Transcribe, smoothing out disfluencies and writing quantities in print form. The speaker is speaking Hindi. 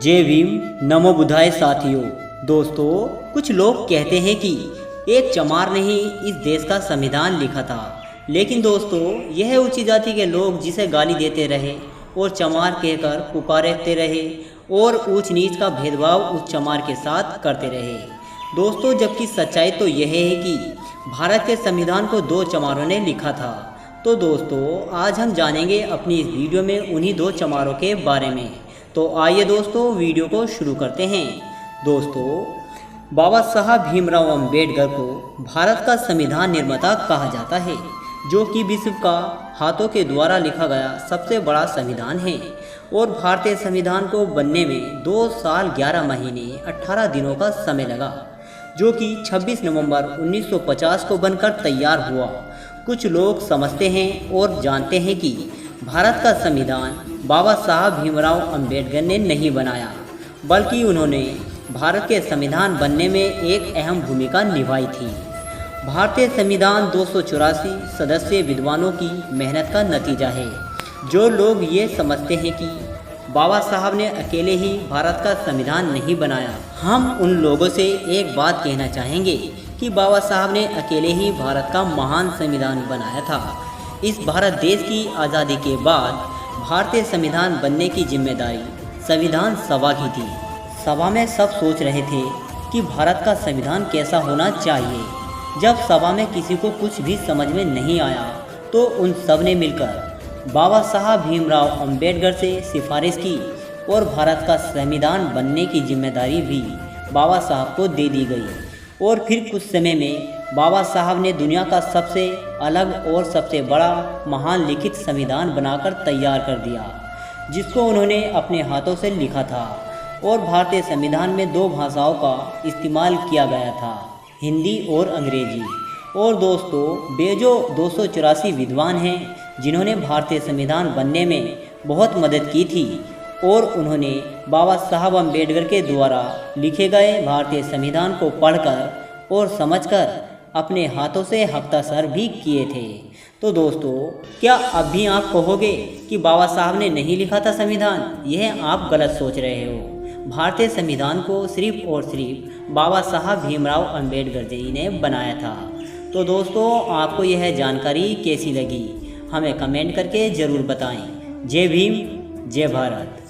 जय भीम। नमो बुद्धाय साथियों। दोस्तों, कुछ लोग कहते हैं कि एक चमार ने ही इस देश का संविधान लिखा था, लेकिन दोस्तों यह ऊंची जाति के लोग जिसे गाली देते रहे और चमार कहकर पुकारते रहे और ऊंच नीच का भेदभाव उस चमार के साथ करते रहे। दोस्तों, जबकि सच्चाई तो यह है कि भारत के संविधान को दो चमारों ने लिखा था। तो दोस्तों, आज हम जानेंगे अपनी इस वीडियो में उन्हीं दो चमारों के बारे में। तो आइए दोस्तों, वीडियो को शुरू करते हैं। दोस्तों, बाबा साहब भीमराव अंबेडकर को भारत का संविधान निर्माता कहा जाता है, जो कि विश्व का हाथों के द्वारा लिखा गया सबसे बड़ा संविधान है और भारतीय संविधान को बनने में 2 साल 11 महीने 18 दिनों का समय लगा, जो कि 26 नवंबर 1950 को बनकर तैयार हुआ। कुछ लोग समझते हैं और जानते हैं कि भारत का संविधान बाबा साहब भीमराव अंबेडकर ने नहीं बनाया, बल्कि उन्होंने भारत के संविधान बनने में एक अहम भूमिका निभाई थी। भारतीय संविधान 284 सदस्य विद्वानों की मेहनत का नतीजा है। जो लोग ये समझते हैं कि बाबा साहब ने अकेले ही भारत का संविधान नहीं बनाया, हम उन लोगों से एक बात कहना चाहेंगे कि बाबा साहब ने अकेले ही भारत का महान संविधान बनाया था। इस भारत देश की आज़ादी के बाद भारतीय संविधान बनने की जिम्मेदारी संविधान सभा की थी। सभा में सब सोच रहे थे कि भारत का संविधान कैसा होना चाहिए। जब सभा में किसी को कुछ भी समझ में नहीं आया, तो उन सब ने मिलकर बाबा साहब भीमराव अंबेडकर से सिफारिश की और भारत का संविधान बनने की जिम्मेदारी भी बाबा साहब को दे दी गई। और फिर कुछ समय में बाबा साहब ने दुनिया का सबसे अलग और सबसे बड़ा महान लिखित संविधान बनाकर तैयार कर दिया, जिसको उन्होंने अपने हाथों से लिखा था। और भारतीय संविधान में 2 भाषाओं का इस्तेमाल किया गया था, हिंदी और अंग्रेजी। और दोस्तों, बेजो 284 विद्वान हैं जिन्होंने भारतीय संविधान बनने में बहुत मदद की थी और उन्होंने बाबा साहब अम्बेडकर के द्वारा लिखे गए भारतीय संविधान को पढ़कर और समझकर अपने हाथों से हस्ताक्षर भी किए थे। तो दोस्तों, क्या अब भी आप कहोगे कि बाबा साहब ने नहीं लिखा था संविधान? यह आप गलत सोच रहे हो। भारतीय संविधान को सिर्फ और सिर्फ बाबा साहब भीमराव अंबेडकर जी ने बनाया था। तो दोस्तों, आपको यह जानकारी कैसी लगी, हमें कमेंट करके ज़रूर बताएं। जय भीम, जय भारत।